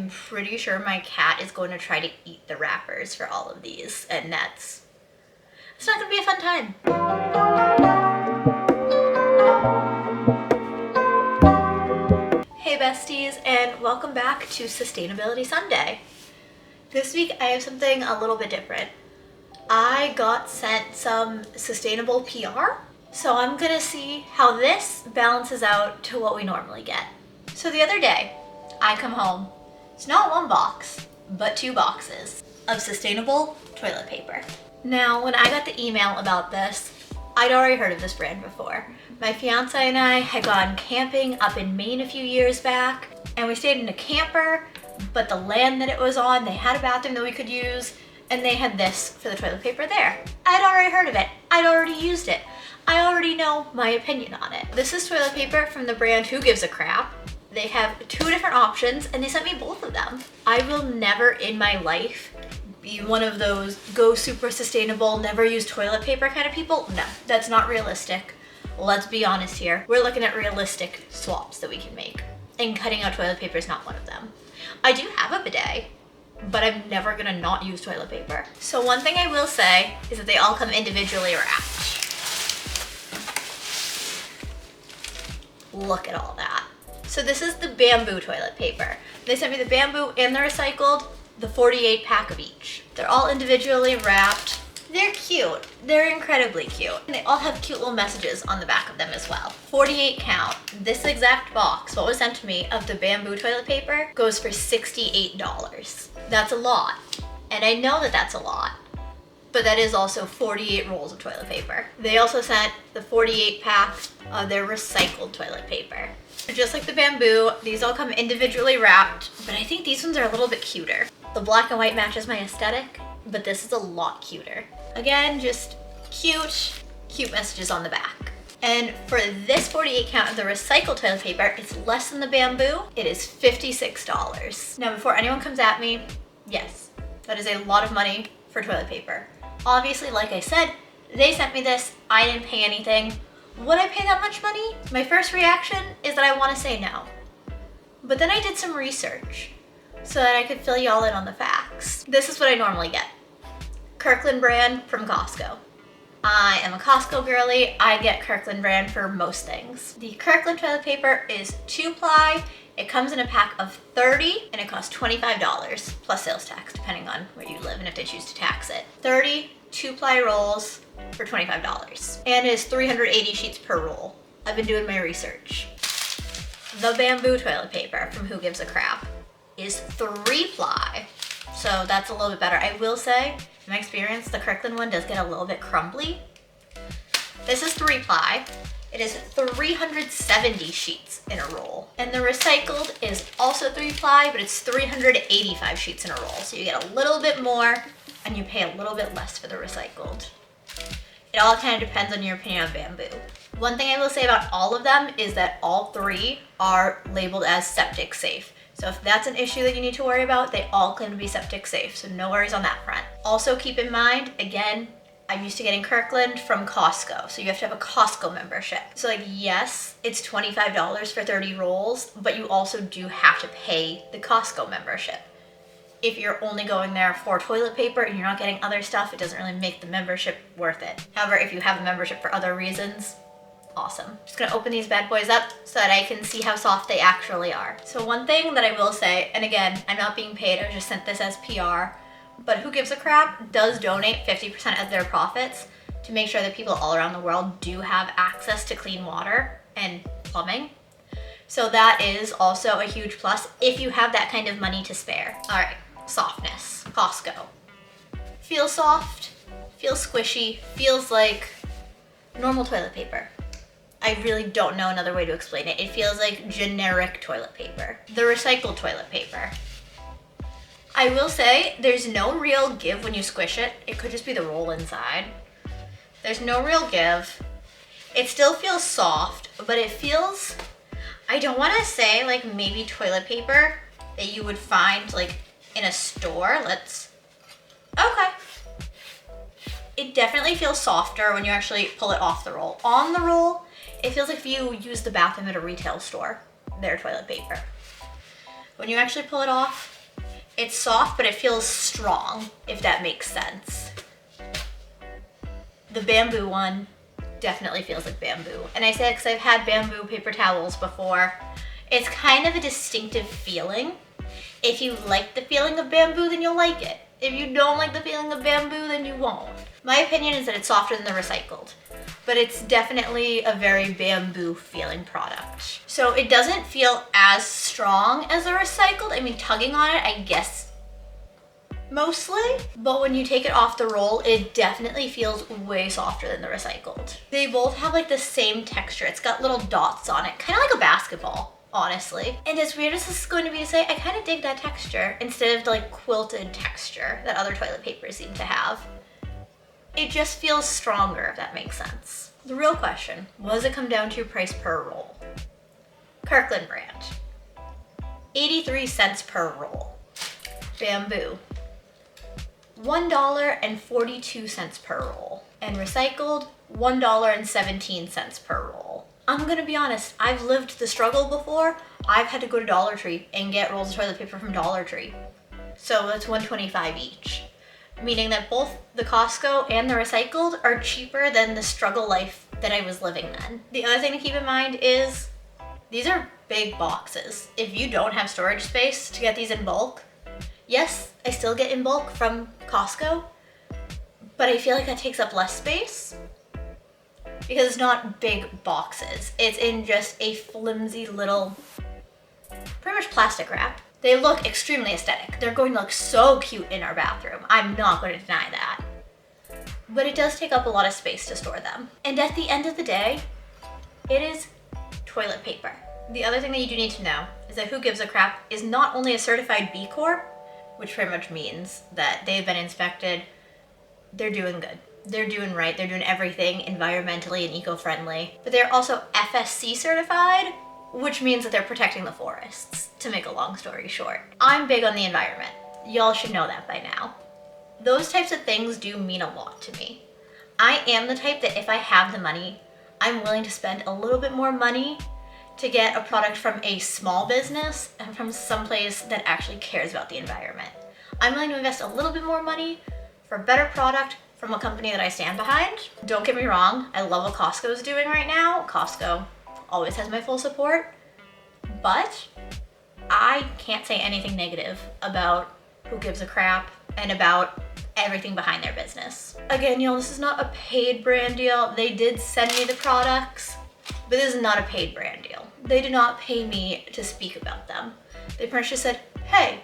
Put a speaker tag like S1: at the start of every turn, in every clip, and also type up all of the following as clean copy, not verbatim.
S1: I'm pretty sure my cat is going to try to eat the wrappers for all of these, and it's not gonna be a fun time. Hey besties, and welcome back to Sustainability Sunday. This week I have something a little bit different. I got sent some sustainable PR, so I'm gonna see how this balances out to what we normally get. So the other day, I come home, it's not one box, but 2 boxes of sustainable toilet paper. Now, when I got the email about this, I'd already heard of this brand before. My fiance and I had gone camping up in Maine a few years back, and we stayed in a camper, but the land that it was on, they had a bathroom that we could use, and they had this for the toilet paper there. I'd already heard of it. I'd already used it. I already know my opinion on it. This is toilet paper from the brand Who Gives a Crap. They have 2 different options, and they sent me both of them. I will never in my life be one of those go super sustainable, never use toilet paper kind of people. No, that's not realistic. Let's be honest here. We're looking at realistic swaps that we can make, and cutting out toilet paper is not one of them. I do have a bidet, but I'm never gonna not use toilet paper. So one thing I will say is that they all come individually wrapped. Look at all that. So this is the bamboo toilet paper. They sent me the bamboo and the recycled, the 48 pack of each. They're all individually wrapped. They're cute. They're incredibly cute. And they all have cute little messages on the back of them as well. 48 count. This exact box, what was sent to me of the bamboo toilet paper, goes for $68. That's a lot. And I know that that's a lot, but that is also 48 rolls of toilet paper. They also sent the 48 pack of their recycled toilet paper. Just like the bamboo, these all come individually wrapped, but I think these ones are a little bit cuter. The black and white matches my aesthetic, but this is a lot cuter. Again, just cute messages on the back. And for this 48 count of the recycled toilet paper, it's less than the bamboo. It is $56. Now, before anyone comes at me, yes, that is a lot of money for toilet paper. Obviously, like I said, they sent me this, I didn't pay anything. Would I pay that much money? My first reaction is that I want to say no. But then I did some research so that I could fill y'all in on the facts. This is what I normally get. Kirkland brand from Costco. I am a Costco girly. I get Kirkland brand for most things. The Kirkland toilet paper is 2-ply. It comes in a pack of 30 and it costs $25 plus sales tax, depending on where you live and if they choose to tax it. 30 2-ply rolls for $25. And it is 380 sheets per roll. I've been doing my research. The bamboo toilet paper from Who Gives a Crap is 3-ply. So that's a little bit better. I will say, in my experience, the Kirkland one does get a little bit crumbly. This is 3-ply. It is 370 sheets in a roll. And the recycled is also 3-ply, but it's 385 sheets in a roll. So you get a little bit more and you pay a little bit less for the recycled. It all kind of depends on your opinion on bamboo. One thing I will say about all of them is that all 3 are labeled as septic safe. So if that's an issue that you need to worry about, they all claim to be septic safe, so no worries on that front. Also keep in mind, again, I'm used to getting Kirkland from Costco, so you have to have a Costco membership. So like, yes, it's $25 for 30 rolls, but you also do have to pay the Costco membership. If you're only going there for toilet paper and you're not getting other stuff, it doesn't really make the membership worth it. However, if you have a membership for other reasons, awesome. Just gonna open these bad boys up so that I can see how soft they actually are. So one thing that I will say, and again, I'm not being paid, I just sent this as PR, but Who Gives a Crap does donate 50% of their profits to make sure that people all around the world do have access to clean water and plumbing. So that is also a huge plus if you have that kind of money to spare. All right, softness, Costco. Feels soft, feels squishy, feels like normal toilet paper. I really don't know another way to explain it. It feels like generic toilet paper. The recycled toilet paper. I will say there's no real give when you squish it. It could just be the roll inside. There's no real give. It still feels soft, but it feels, I don't want to say like maybe toilet paper that you would find like in a store. Okay. It definitely feels softer when you actually pull it off the roll. On the roll, it feels like if you use the bathroom at a retail store, their toilet paper. When you actually pull it off, It's soft, but it feels strong, if that makes sense. The bamboo one definitely feels like bamboo. And I say it because I've had bamboo paper towels before. It's kind of a distinctive feeling. If you like the feeling of bamboo, then you'll like it. If you don't like the feeling of bamboo, then you won't. My opinion is that it's softer than the recycled, but it's definitely a very bamboo feeling product. So it doesn't feel as strong as the recycled. I mean, tugging on it, I guess, mostly, but when you take it off the roll, it definitely feels way softer than the recycled. They both have like the same texture. It's got little dots on it, kind of like a basketball, honestly. And as weird as this is going to be to say, I kind of dig that texture instead of the like quilted texture that other toilet papers seem to have. It just feels stronger, if that makes sense. The real question, what does it come down to price per roll? Kirkland brand, 83 cents per roll. Bamboo, $1.42 per roll. And recycled, $1.17 per roll. I'm gonna be honest, I've lived the struggle before. I've had to go to Dollar Tree and get rolls of toilet paper from Dollar Tree. So that's $1.25 each. Meaning that both the Costco and the recycled are cheaper than the struggle life that I was living then. The other thing to keep in mind is these are big boxes. If you don't have storage space to get these in bulk, yes, I still get in bulk from Costco, but I feel like that takes up less space because it's not big boxes. It's in just a flimsy little, pretty much plastic wrap. They look extremely aesthetic. They're going to look so cute in our bathroom. I'm not going to deny that. But it does take up a lot of space to store them. And at the end of the day, it is toilet paper. The other thing that you do need to know is that Who Gives a Crap is not only a certified B Corp, which pretty much means that they've been inspected, they're doing good. They're doing right. They're doing everything environmentally and eco-friendly. But they're also FSC certified, which means that they're protecting the forests, to make a long story short. I'm big on the environment. Y'all should know that by now. Those types of things do mean a lot to me. I am the type that if I have the money, I'm willing to spend a little bit more money to get a product from a small business and from someplace that actually cares about the environment. I'm willing to invest a little bit more money for a better product from a company that I stand behind. Don't get me wrong, I love what Costco is doing right now. Costco always has my full support, but I can't say anything negative about Who Gives a Crap and about everything behind their business. Again, y'all, this is not a paid brand deal. They did send me the products, but this is not a paid brand deal. They did not pay me to speak about them. They pretty much just said, hey,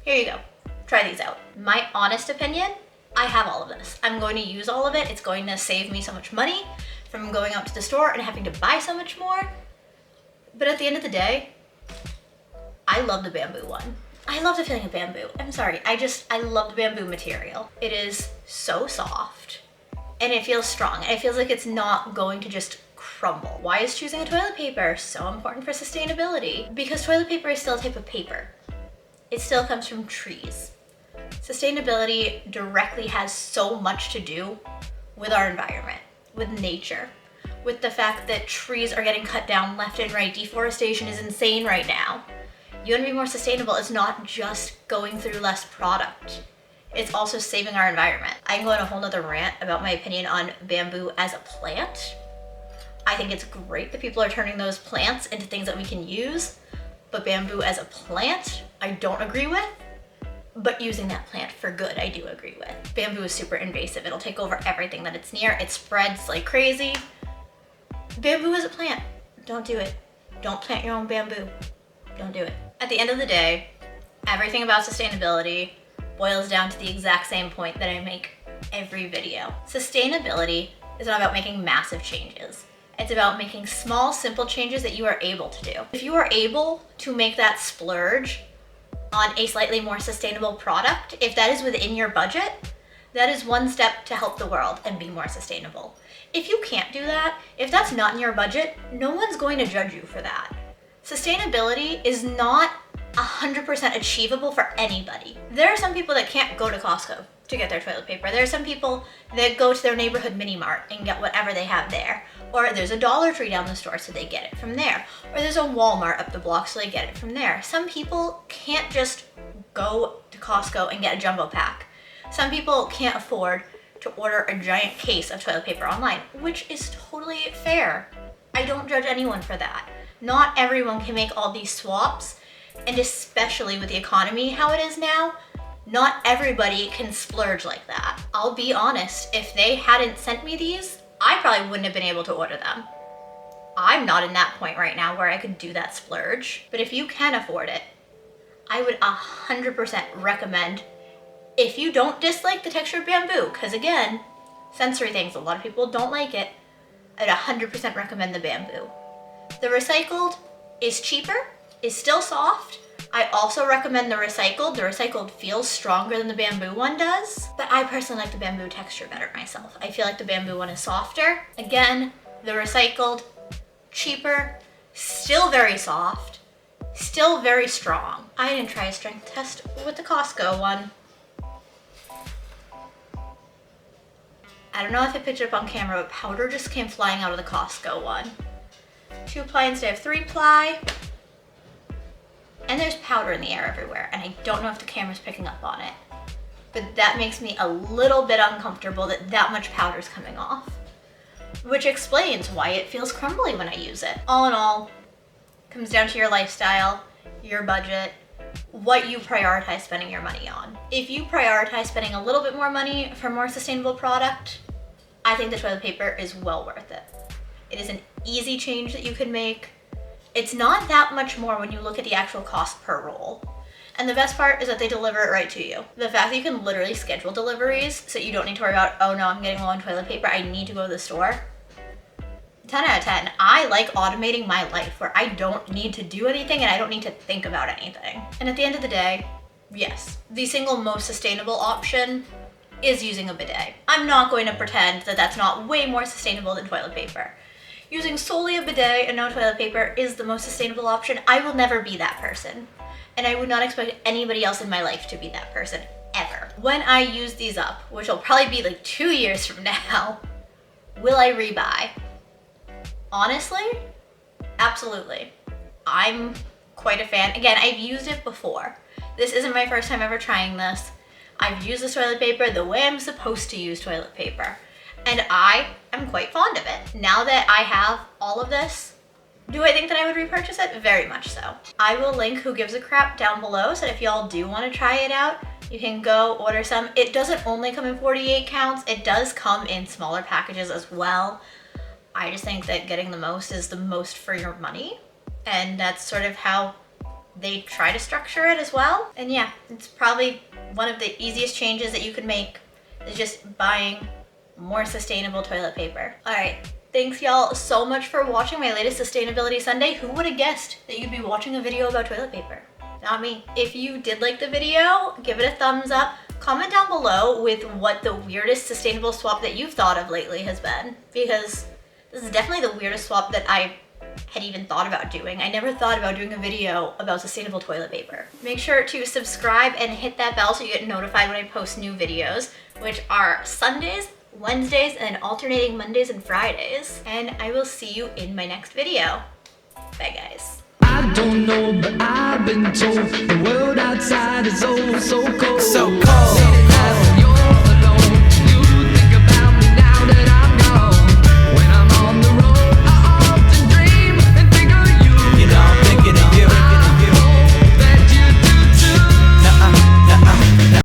S1: here you go, try these out. My honest opinion, I have all of this. I'm going to use all of it. It's going to save me so much money from going out to the store and having to buy so much more. But at the end of the day, I love the bamboo one. I love the feeling of bamboo. I'm sorry, I love the bamboo material. It is so soft and it feels strong. It feels like it's not going to just crumble. Why is choosing a toilet paper so important for sustainability? Because toilet paper is still a type of paper. It still comes from trees. Sustainability directly has so much to do with our environment, with nature, with the fact that trees are getting cut down left and right. Deforestation is insane right now. You want to be more sustainable, it's not just going through less product. It's also saving our environment. I can go on a whole nother rant about my opinion on bamboo as a plant. I think it's great that people are turning those plants into things that we can use, but bamboo as a plant, I don't agree with. But using that plant for good, I do agree with. Bamboo is super invasive. It'll take over everything that it's near. It spreads like crazy. Bamboo is a plant. Don't do it. Don't plant your own bamboo. Don't do it. At the end of the day, everything about sustainability boils down to the exact same point that I make every video. Sustainability is not about making massive changes. It's about making small, simple changes that you are able to do. If you are able to make that splurge on a slightly more sustainable product, if that is within your budget, that is one step to help the world and be more sustainable. If you can't do that, if that's not in your budget, no one's going to judge you for that. Sustainability is not 100% achievable for anybody. There are some people that can't go to Costco to get their toilet paper. There are some people that go to their neighborhood mini mart and get whatever they have there. Or there's a Dollar Tree down the store, so they get it from there. Or there's a Walmart up the block, so they get it from there. Some people can't just go Costco and get a jumbo pack. Some people can't afford to order a giant case of toilet paper online, which is totally fair. I don't judge anyone for that. Not everyone can make all these swaps, and especially with the economy how it is now, not everybody can splurge like that. I'll be honest, if they hadn't sent me these, I probably wouldn't have been able to order them. I'm not in that point right now where I could do that splurge, but if you can afford it, I would 100% recommend, if you don't dislike the texture of bamboo, because again, sensory things, a lot of people don't like it, I'd 100% recommend the bamboo. The recycled is cheaper, is still soft. I also recommend the recycled. The recycled feels stronger than the bamboo one does, but I personally like the bamboo texture better myself. I feel like the bamboo one is softer. Again, the recycled, cheaper, still very soft, still very strong. I didn't try a strength test with the Costco one. I don't know if I picked it up on camera, but powder just came flying out of the Costco one. 2-ply instead of 3-ply. And there's powder in the air everywhere, and I don't know if the camera's picking up on it. But that makes me a little bit uncomfortable that that much powder's coming off. Which explains why it feels crumbly when I use it. All in all, it comes down to your lifestyle, your budget, what you prioritize spending your money on. If you prioritize spending a little bit more money for a more sustainable product, I think the toilet paper is well worth it. It is an easy change that you can make. It's not that much more when you look at the actual cost per roll. And the best part is that they deliver it right to you. The fact that you can literally schedule deliveries so you don't need to worry about, oh no, I'm getting low on toilet paper, I need to go to the store. 10 out of 10. I like automating my life where I don't need to do anything and I don't need to think about anything. And at the end of the day, yes, the single most sustainable option is using a bidet. I'm not going to pretend that that's not way more sustainable than toilet paper. Using solely a bidet and no toilet paper is the most sustainable option. I will never be that person. And I would not expect anybody else in my life to be that person, ever. When I use these up, which will probably be like 2 years from now, will I rebuy? Honestly, absolutely. I'm quite a fan. Again, I've used it before. This isn't my first time ever trying this. I've used this toilet paper the way I'm supposed to use toilet paper. And I am quite fond of it. Now that I have all of this, do I think that I would repurchase it? Very much so. I will link Who Gives a Crap down below, so if y'all do want to try it out, you can go order some. It doesn't only come in 48 counts, it does come in smaller packages as well. I just think that getting the most is the most for your money, and that's sort of how they try to structure it as well. And yeah, it's probably one of the easiest changes that you could make is just buying more sustainable toilet paper. All right, thanks y'all so much for watching my latest Sustainability Sunday. Who would have guessed that you'd be watching a video about toilet paper? Not me. If you did like the video, give it a thumbs up. Comment down below with what the weirdest sustainable swap that you've thought of lately has been, because this is definitely the weirdest swap that I had even thought about doing. I never thought about doing a video about sustainable toilet paper. Make sure to subscribe and hit that bell so you get notified when I post new videos, which are Sundays, Wednesdays, and alternating Mondays and Fridays. And I will see you in my next video. Bye guys.
S2: I don't know, but I've been told the world outside is oh so cold. So cold.